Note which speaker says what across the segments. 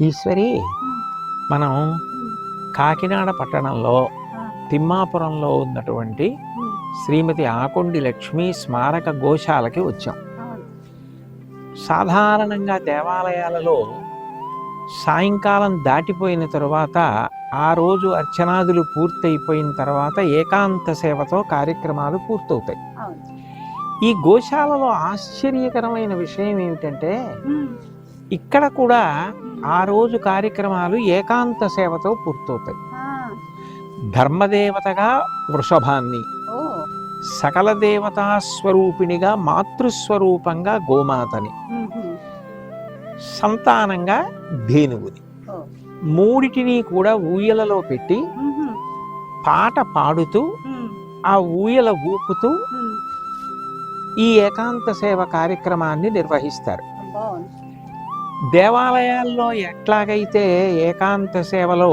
Speaker 1: ఈశ్వరి, మనం కాకినాడ పట్టణంలో తిమ్మాపురంలో ఉన్నటువంటి శ్రీమతి ఆకొండి లక్ష్మీ స్మారక గోశాలకి వచ్చాం. సాధారణంగా దేవాలయాలలో సాయంకాలం దాటిపోయిన తరువాత, ఆ రోజు అర్చనాదులు పూర్తయిపోయిన తర్వాత ఏకాంత సేవతో కార్యక్రమాలు పూర్తవుతాయి. ఈ గోశాలలో ఆశ్చర్యకరమైన విషయం ఏమిటంటే, ఇక్కడ కూడా ఆ రోజు కార్యక్రమాలు ఏకాంత సేవతో పూర్తవుతాయి. ధర్మదేవతగా వృషభాన్ని, సకల దేవతా స్వరూపిణిగా మాతృస్వరూపంగా గోమాతని, సంతానంగా ధేనువుని, మూడిటిని కూడా ఊయలలో పెట్టి పాట పాడుతూ ఆ ఊయల ఊపుతూ ఈ ఏకాంత సేవ కార్యక్రమాన్ని నిర్వహిస్తారు. దేవాలయాల్లో ఎట్లాగైతే ఏకాంత సేవలో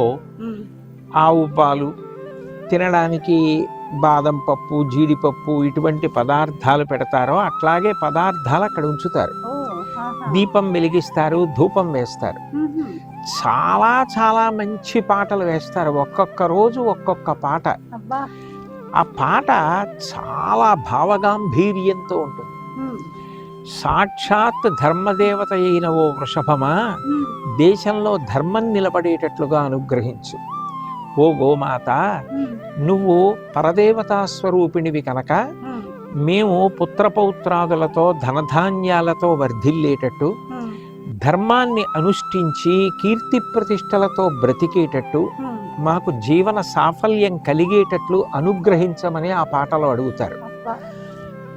Speaker 1: ఆవు పాలు, తినడానికి బాదం పప్పు, జీడిపప్పు ఇటువంటి పదార్థాలు పెడతారో అట్లాగే పదార్థాలు అక్కడ ఉంచుతారు. దీపం వెలిగిస్తారు, ధూపం వేస్తారు. చాలా చాలా మంచి పాటలు వేస్తారు. ఒక్కొక్క రోజు ఒక్కొక్క పాట. ఆ పాట చాలా భావగాంభీర్యంతో ఉంటుంది. సాక్షాత్ ధర్మదేవత అయిన ఓ వృషభమా, దేశంలో ధర్మం నిలబడేటట్లుగా అనుగ్రహించు. ఓ గోమాత, నువ్వు పరదేవతా స్వరూపిణివి కనుక మేము పుత్రపౌత్రాదులతో ధనధాన్యాలతో వర్ధిల్లేటట్టు, ధర్మాన్ని అనుష్ఠించి కీర్తి ప్రతిష్టలతో బ్రతికేటట్టు, మాకు జీవన సాఫల్యం కలిగేటట్లు అనుగ్రహించమని ఆ పాటలో అడుగుతారు.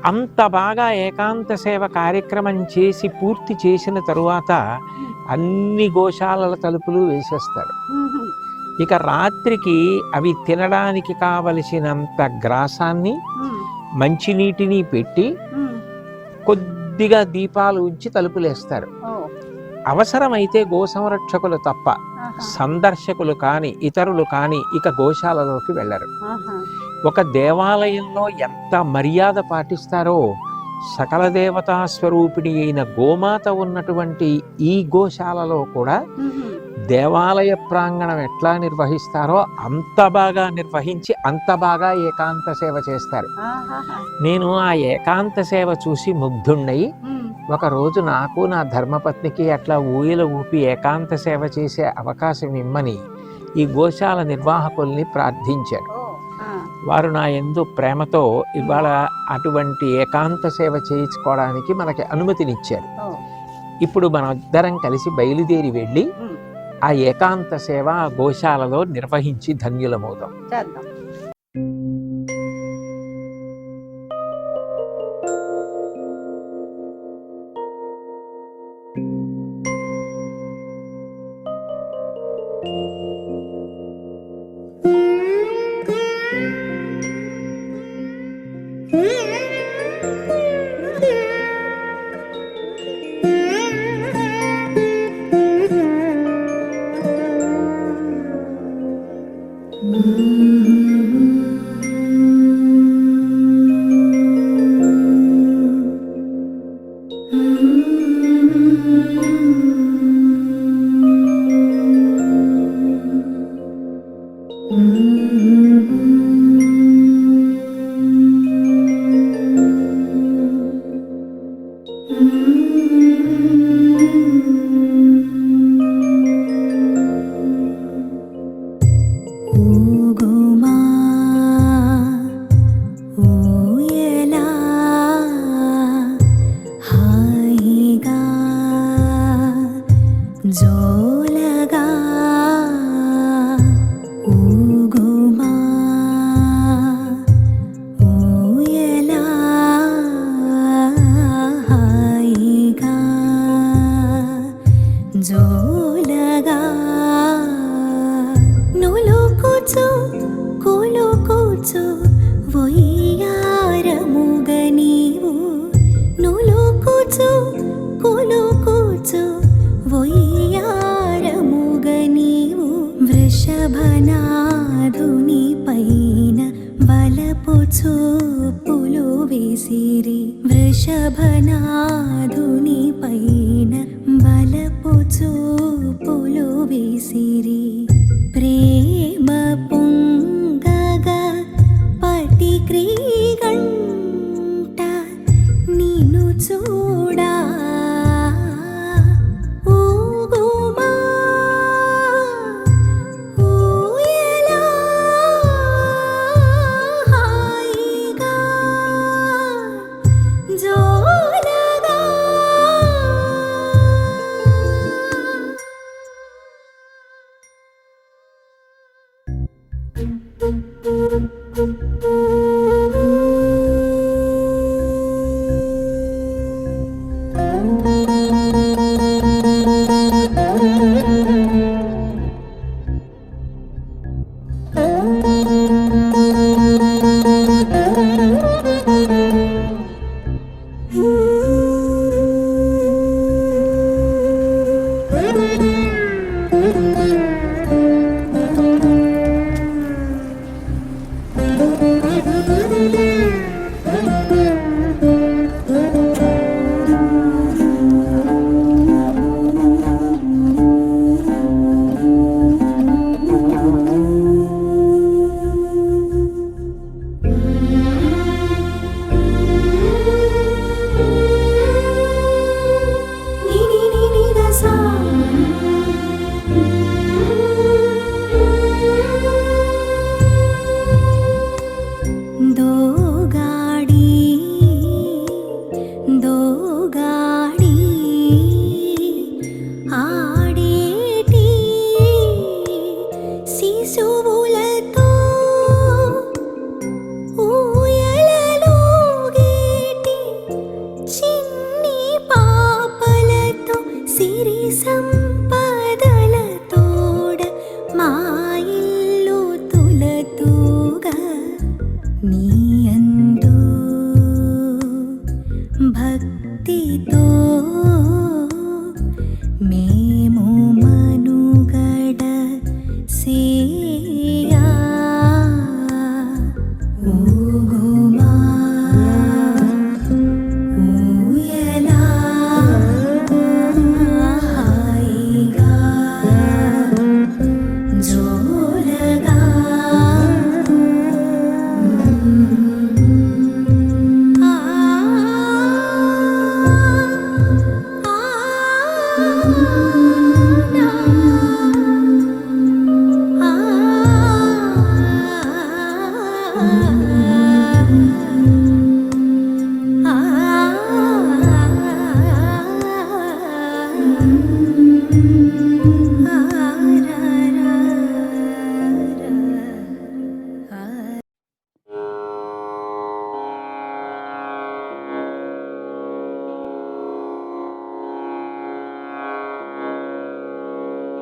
Speaker 1: అంత బాగా ఏకాంత సేవ కార్యక్రమం చేసి పూర్తి చేసిన తరువాత అన్ని గోశాలల తలుపులు వేసేస్తారు. ఇక రాత్రికి అవి తినడానికి కావలసినంత గ్రాసాన్ని, మంచినీటిని పెట్టి కొద్దిగా దీపాలు ఉంచి తలుపులేస్తారు. అవసరమైతే గో సంరక్షకులు తప్ప సందర్శకులు కాని ఇతరులు కాని ఇక గోశాలలోకి వెళ్ళరు. ఒక దేవాలయంలో ఎంత మర్యాద పాటిస్తారో, సకల దేవతా స్వరూపిణి అయిన గోమాత ఉన్నటువంటి ఈ గోశాలలో కూడా దేవాలయ ప్రాంగణం ఎట్లా నిర్వహిస్తారో అంత బాగా నిర్వహించి అంత బాగా ఏకాంత సేవ చేస్తారు. నేను ఆ ఏకాంత సేవ చూసి ముగ్ధుణ్ణి ఒకరోజు నాకు నా ధర్మపత్నికి అట్లా ఊయల ఊపి ఏకాంత సేవ చేసే అవకాశం ఇమ్మని ఈ గోశాల నిర్వాహకుల్ని ప్రార్థించారు. వారు నా యందు ప్రేమతో ఇవాళ అటువంటి ఏకాంత సేవ చేయించుకోవడానికి మనకి అనుమతినిచ్చారు. ఇప్పుడు మనం ఇద్దరం కలిసి బయలుదేరి వెళ్ళి ఆ ఏకాంత సేవ ఆ గోశాలలో నిర్వహించి ధన్యులమవుతాం.
Speaker 2: వృషభనాధుని పైన బలపు చూపులు వేసిరి. వృషభనాధుని పైన బలపు చూపులు సిరి సంపదల తోడ మా ఇల్లు తులతూగా నీ అందు భక్తితో మేము మనుగడ సేయా ఊగుమా ఊయలా హాయిగా జోలగా ఆ ఆ